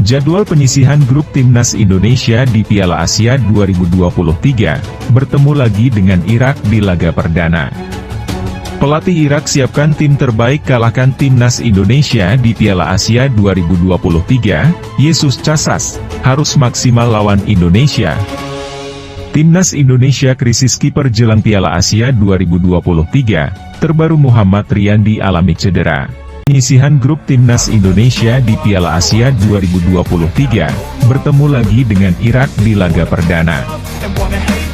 Jadwal penyisihan grup Timnas Indonesia di Piala Asia 2023, bertemu lagi dengan Irak di laga perdana. Pelatih Irak siapkan tim terbaik kalahkan Timnas Indonesia di Piala Asia 2023, Yesus Casas, harus maksimal lawan Indonesia. Timnas Indonesia krisis kiper jelang Piala Asia 2023, terbaru Muhammad Riyandi alami cedera. Penyisihan grup Timnas Indonesia di Piala Asia 2023, bertemu lagi dengan Irak di laga perdana.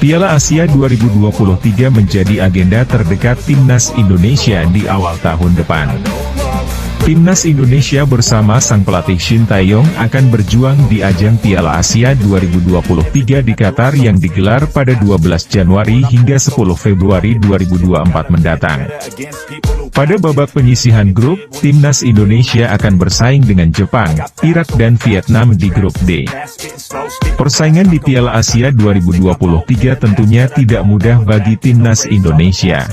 Piala Asia 2023 menjadi agenda terdekat Timnas Indonesia di awal tahun depan. Timnas Indonesia bersama sang pelatih Shin Tae-yong akan berjuang di ajang Piala Asia 2023 di Qatar yang digelar pada 12 Januari hingga 10 Februari 2024 mendatang. Pada babak penyisihan grup, Timnas Indonesia akan bersaing dengan Jepang, Irak dan Vietnam di grup D. Persaingan di Piala Asia 2023 tentunya tidak mudah bagi Timnas Indonesia.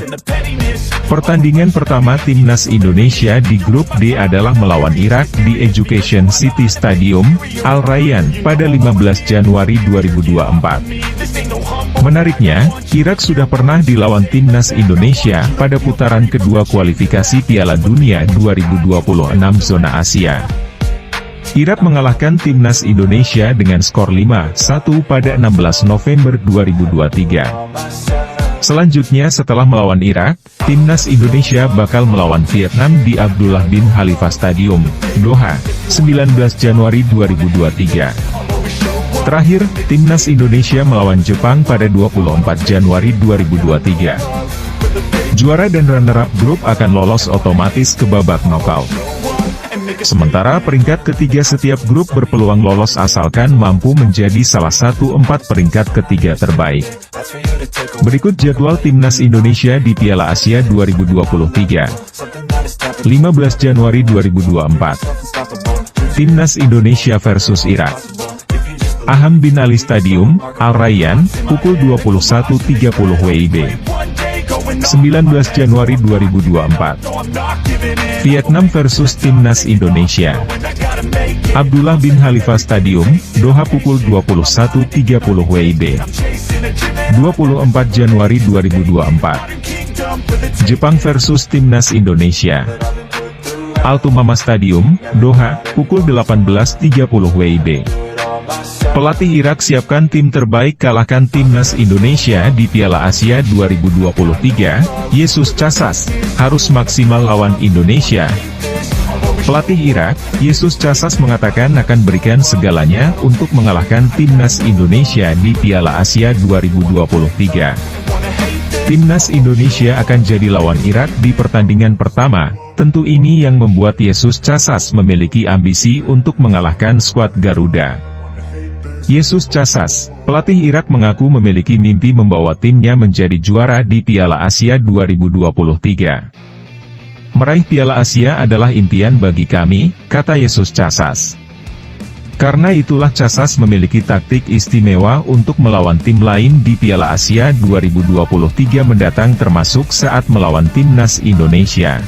Pertandingan pertama Timnas Indonesia di grup D adalah melawan Irak di Education City Stadium, Al Rayyan, pada 15 Januari 2024. Menariknya, Irak sudah pernah dilawan Timnas Indonesia pada putaran kedua kualifikasi Piala Dunia 2026 zona Asia. Irak mengalahkan Timnas Indonesia dengan skor 5-1 pada 16 November 2023. Selanjutnya setelah melawan Irak, Timnas Indonesia bakal melawan Vietnam di Abdullah bin Khalifa Stadium, Doha, 19 Januari 2023. Terakhir, Timnas Indonesia melawan Jepang pada 24 Januari 2023. Juara dan runner-up grup akan lolos otomatis ke babak knockout. Sementara peringkat ketiga setiap grup berpeluang lolos asalkan mampu menjadi salah satu 4 peringkat ketiga terbaik. Berikut jadwal Timnas Indonesia di Piala Asia 2023. 15 Januari 2024. Timnas Indonesia versus Irak. Ahmad bin Ali Stadium, Al Rayyan, pukul 21.30 WIB. 19 Januari 2024. Vietnam versus Timnas Indonesia. Abdullah bin Khalifa Stadium, Doha pukul 21.30 WIB. 24 Januari 2024. Jepang versus Timnas Indonesia. Altumama Stadium, Doha, pukul 18.30 WIB. Pelatih Irak siapkan tim terbaik kalahkan Timnas Indonesia di Piala Asia 2023, Yesus Casas, harus maksimal lawan Indonesia. Pelatih Irak, Yesus Casas mengatakan akan berikan segalanya untuk mengalahkan Timnas Indonesia di Piala Asia 2023. Timnas Indonesia akan jadi lawan Irak di pertandingan pertama, tentu ini yang membuat Yesus Casas memiliki ambisi untuk mengalahkan skuad Garuda. Yesus Casas, pelatih Irak mengaku memiliki mimpi membawa timnya menjadi juara di Piala Asia 2023. Meraih Piala Asia adalah impian bagi kami, kata Yesus Casas. Karena itulah Casas memiliki taktik istimewa untuk melawan tim lain di Piala Asia 2023 mendatang termasuk saat melawan Timnas Indonesia.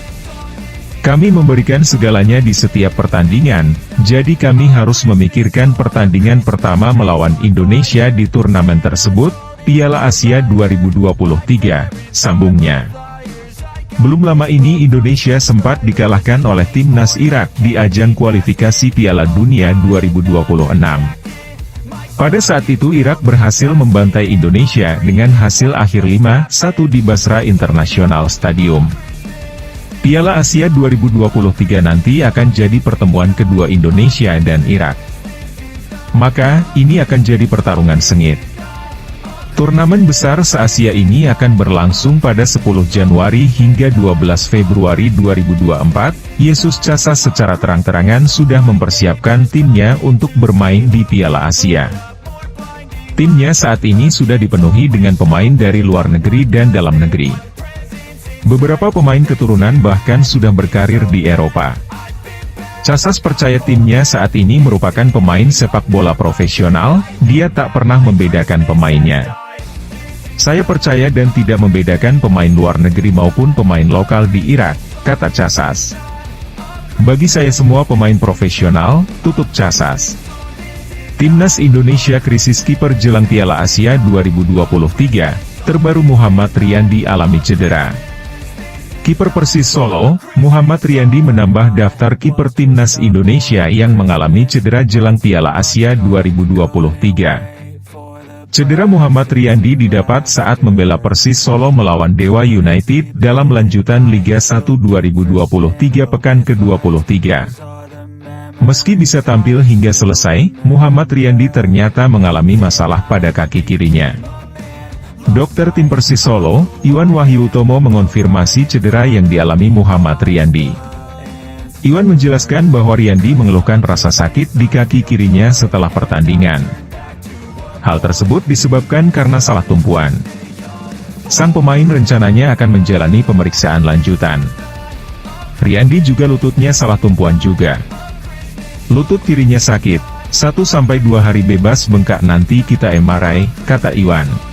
Kami memberikan segalanya di setiap pertandingan, jadi kami harus memikirkan pertandingan pertama melawan Indonesia di turnamen tersebut, Piala Asia 2023, sambungnya. Belum lama ini Indonesia sempat dikalahkan oleh Timnas Irak di ajang kualifikasi Piala Dunia 2026. Pada saat itu Irak berhasil membantai Indonesia dengan hasil akhir 5-1 di Basra International Stadium. Piala Asia 2023 nanti akan jadi pertemuan kedua Indonesia dan Irak. Maka, ini akan jadi pertarungan sengit. Turnamen besar se-Asia ini akan berlangsung pada 10 Januari hingga 12 Februari 2024. Yesus Casas secara terang-terangan sudah mempersiapkan timnya untuk bermain di Piala Asia. Timnya saat ini sudah dipenuhi dengan pemain dari luar negeri dan dalam negeri. Beberapa pemain keturunan bahkan sudah berkarir di Eropa. Casas percaya timnya saat ini merupakan pemain sepak bola profesional, dia tak pernah membedakan pemainnya. Saya percaya dan tidak membedakan pemain luar negeri maupun pemain lokal di Irak, kata Casas. Bagi saya semua pemain profesional, tutup casas. Timnas Indonesia krisis kiper jelang Piala Asia 2023, terbaru Muhammad Riyandi alami cedera. Kiper Persis Solo, Muhammad Riyandi menambah daftar kiper Timnas Indonesia yang mengalami cedera jelang Piala Asia 2023. Cedera Muhammad Riyandi didapat saat membela Persis Solo melawan Dewa United dalam lanjutan Liga 1 2023 pekan ke-23. Meski bisa tampil hingga selesai, Muhammad Riyandi ternyata mengalami masalah pada kaki kirinya. Dokter tim Persis Solo, Iwan Wahyutomo mengonfirmasi cedera yang dialami Muhammad Riyandi. Iwan menjelaskan bahwa Riyandi mengeluhkan rasa sakit di kaki kirinya setelah pertandingan. Hal tersebut disebabkan karena salah tumpuan. Sang pemain rencananya akan menjalani pemeriksaan lanjutan. Riyandi juga lututnya salah tumpuan juga. Lutut kirinya sakit, 1-2 hari bebas bengkak nanti kita MRI, kata Iwan.